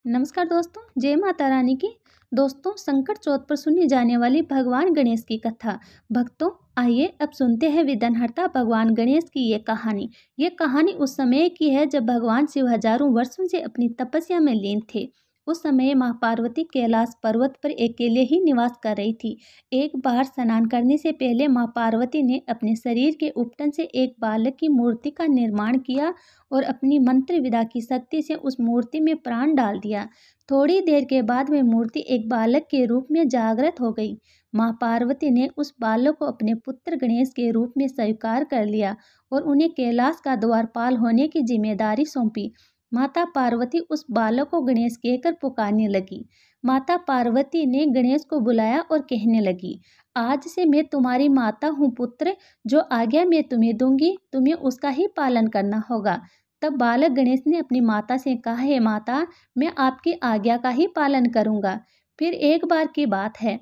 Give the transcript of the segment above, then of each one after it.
नमस्कार दोस्तों, जय माता रानी की। दोस्तों, संकट चौथ पर सुनी जाने वाली भगवान गणेश की कथा। भक्तों, आइए अब सुनते हैं विघ्नहर्ता भगवान गणेश की ये कहानी। ये कहानी उस समय की है जब भगवान शिव हजारों वर्षों से अपनी तपस्या में लीन थे। उस समय माँ पार्वती कैलाश पर्वत पर अकेले ही निवास कर रही थी। एक बार स्नान करने से पहले माँ पार्वती ने अपने शरीर के उपटन से एक बालक की मूर्ति का निर्माण किया और अपनी मंत्र विद्या की शक्ति से उस मूर्ति में प्राण डाल दिया। थोड़ी देर के बाद वह मूर्ति एक बालक के रूप में जागृत हो गई। माँ पार्वती ने उस बालक को अपने पुत्र गणेश के रूप में स्वीकार कर लिया और उन्हें कैलाश का द्वारपाल होने की जिम्मेदारी सौंपी। माता पार्वती उस बालक को गणेश कहकर पुकारने लगी। माता पार्वती ने गणेश को बुलाया और कहने लगी, आज से मैं तुम्हारी माता हूँ पुत्र। जो आज्ञा मैं तुम्हें दूंगी तुम्हें उसका ही पालन करना होगा। तब बालक गणेश ने अपनी माता से कहा, हे माता, मैं आपकी आज्ञा का ही पालन करूंगा। फिर एक बार की बात है,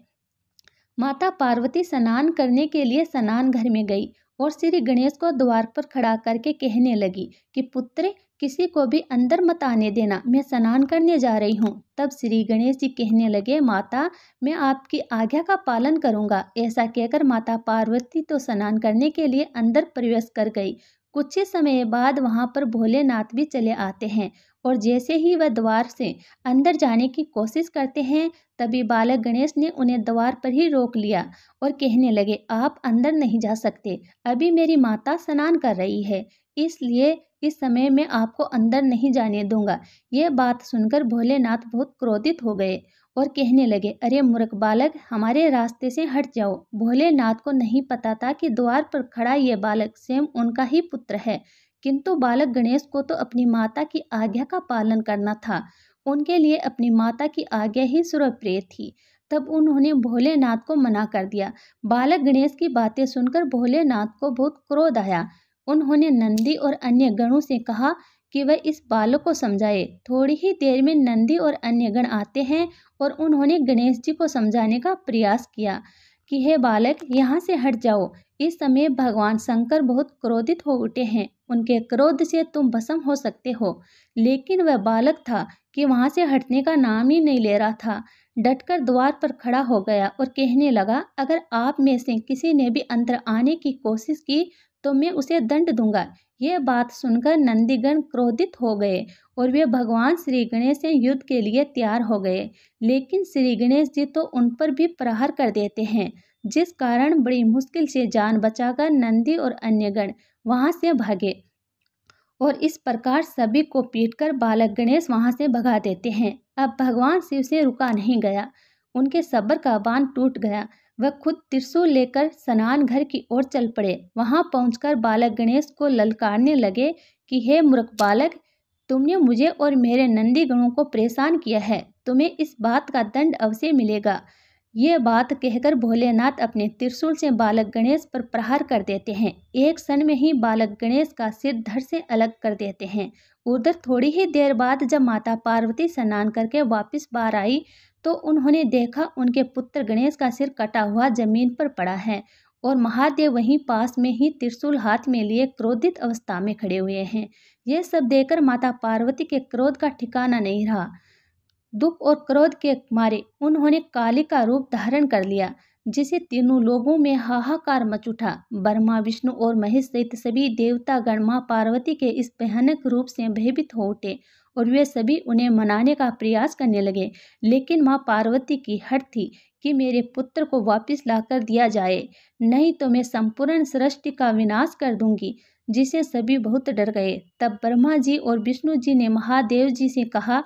माता पार्वती स्नान करने के लिए स्नान घर में गई और श्री गणेश को द्वार पर खड़ा करके कहने लगी कि पुत्र, किसी को भी अंदर मत आने देना, मैं स्नान करने जा रही हूँ। तब श्री गणेश जी कहने लगे, माता, मैं आपकी आज्ञा का पालन करूँगा। ऐसा कहकर माता पार्वती तो स्नान करने के लिए अंदर प्रवेश कर गई। कुछ ही समय बाद वहाँ पर भोलेनाथ भी चले आते हैं और जैसे ही वह द्वार से अंदर जाने की कोशिश करते हैं, तभी बालक गणेश ने उन्हें द्वार पर ही रोक लिया और कहने लगे, आप अंदर नहीं जा सकते, अभी मेरी माता स्नान कर रही है, इसलिए इस समय मैं आपको अंदर नहीं जाने दूंगा। यह बात सुनकर भोलेनाथ बहुत क्रोधित हो गए और कहने लगे, अरे मूर्ख बालक, हमारे रास्ते से हट जाओ। भोलेनाथ को नहीं पता था कि द्वार पर खड़ा ये बालक स्वयं उनका ही पुत्र है, किंतु बालक गणेश को तो अपनी माता की आज्ञा का पालन करना था। उनके लिए अपनी माता की आज्ञा ही सर्वप्रिय थी। तब उन्होंने भोलेनाथ को मना कर दिया। बालक गणेश की बातें सुनकर भोलेनाथ को बहुत क्रोध आया। उन्होंने नंदी और अन्य गणों से कहा कि वह इस बालक को समझाए। थोड़ी ही देर में नंदी और अन्य गण आते हैं और उन्होंने गणेश जी को समझाने का प्रयास किया कि हे बालक, यहाँ से हट जाओ। इस समय भगवान शंकर बहुत क्रोधित हो उठे हैं, उनके क्रोध से तुम भस्म हो सकते हो। लेकिन वह बालक था कि वहाँ से हटने का नाम ही नहीं ले रहा था। डटकर द्वार पर खड़ा हो गया और कहने लगा, अगर आप में से किसी ने भी अंदर आने की कोशिश की तो मैं उसे दंड दूंगा। यह बात सुनकर नंदीगण क्रोधित हो गए और वे भगवान श्री गणेश से युद्ध के लिए तैयार हो गए। लेकिन श्री गणेश जी तो उन पर भी प्रहार कर देते हैं, जिस कारण बड़ी मुश्किल से जान बचाकर नंदी और अन्य गण वहां से भागे और इस प्रकार सभी को पीटकर बालक गणेश वहां से भगा देते हैं। अब भगवान शिव से रुका नहीं गया, उनके सब्र का बांध टूट गया। वह खुद त्रिशूल लेकर स्नान घर की ओर चल पड़े। वहां पहुंचकर बालक गणेश को ललकारने लगे कि हे मूर्ख बालक, तुमने मुझे और मेरे नंदी गणों को परेशान किया है, तुम्हें इस बात का दंड अवश्य मिलेगा। ये बात कहकर भोलेनाथ अपने त्रिशूल से बालक गणेश पर प्रहार कर देते हैं। एक क्षण में ही बालक गणेश का सिर धड़ से अलग कर देते हैं। उधर थोड़ी ही देर बाद जब माता पार्वती स्नान करके वापस बाहर आई तो उन्होंने देखा उनके पुत्र गणेश का सिर कटा हुआ जमीन पर पड़ा है और महादेव वहीं पास में ही त्रिशूल हाथ में लिए क्रोधित अवस्था में खड़े हुए हैं। यह सब देखकर माता पार्वती के क्रोध का ठिकाना नहीं रहा। दुख और क्रोध के मारे उन्होंने काली का रूप धारण कर लिया, जिसे तीनों लोगों में हाहाकार मच उठा। ब्रह्मा, विष्णु और महेश सहित सभी देवतागण मां पार्वती के इस भयानक रूप से भयभीत हो उठे और वे सभी उन्हें मनाने का प्रयास करने लगे। लेकिन मां पार्वती की हठ थी कि मेरे पुत्र को वापस लाकर दिया जाए, नहीं तो मैं संपूर्ण सृष्टि का विनाश कर दूंगी, जिसे सभी बहुत डर गए। तब ब्रह्मा जी और विष्णु जी ने महादेव जी से कहा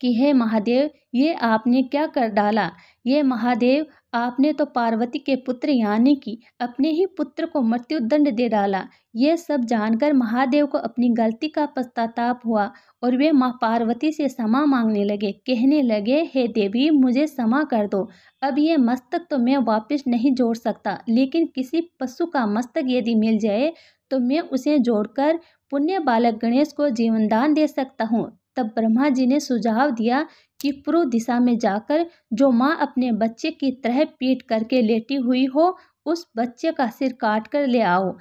कि हे महादेव, ये आपने क्या कर डाला। ये महादेव, आपने तो पार्वती के पुत्र यानी कि अपने ही पुत्र को मृत्यु दंड दे डाला। ये सब जानकर महादेव को अपनी गलती का पश्चाताप हुआ और वे माँ पार्वती से क्षमा मांगने लगे। कहने लगे, हे देवी, मुझे क्षमा कर दो। अब ये मस्तक तो मैं वापस नहीं जोड़ सकता, लेकिन किसी पशु का मस्तक यदि मिल जाए तो मैं उसे जोड़कर पुण्य बालक गणेश को जीवनदान दे सकता हूँ। तब ब्रह्मा जी ने सुझाव दिया कि पूर्व दिशा में जाकर जो माँ अपने बच्चे की तरह पीट करके लेटी हुई हो, उस बच्चे का सिर काट कर ले आओ।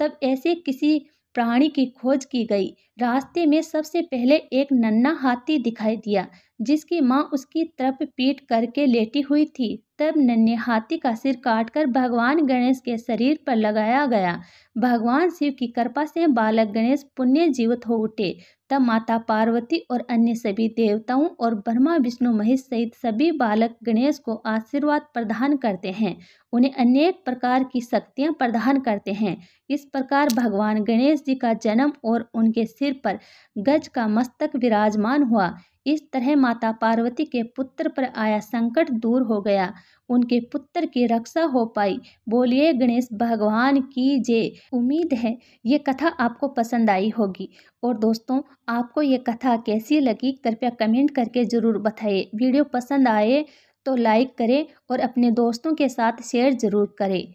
तब ऐसे किसी प्राणी की खोज की गई। रास्ते में सबसे पहले एक नन्हा हाथी दिखाई दिया जिसकी माँ उसकी तरफ पीठ करके लेटी हुई थी। तब नन्हे हाथी का सिर काटकर भगवान गणेश के शरीर पर लगाया गया। भगवान शिव की कृपा से बालक गणेश पुण्य जीवित हो उठे। तब माता पार्वती और अन्य सभी देवताओं और ब्रह्मा विष्णु महेश सहित सभी बालक गणेश को आशीर्वाद प्रदान करते हैं, उन्हें अनेक प्रकार की शक्तियां प्रदान करते हैं। इस प्रकार भगवान गणेश जी का जन्म और उनके सिर पर गज का मस्तक विराजमान हुआ। इस तरह माता पार्वती के पुत्र पर आया संकट दूर हो गया, उनके पुत्र की रक्षा हो पाई। बोलिए गणेश भगवान की जय। उम्मीद है ये कथा आपको पसंद आई होगी। और दोस्तों, आपको ये कथा कैसी लगी कृपया कमेंट करके ज़रूर बताइए। वीडियो पसंद आए तो लाइक करें और अपने दोस्तों के साथ शेयर ज़रूर करें।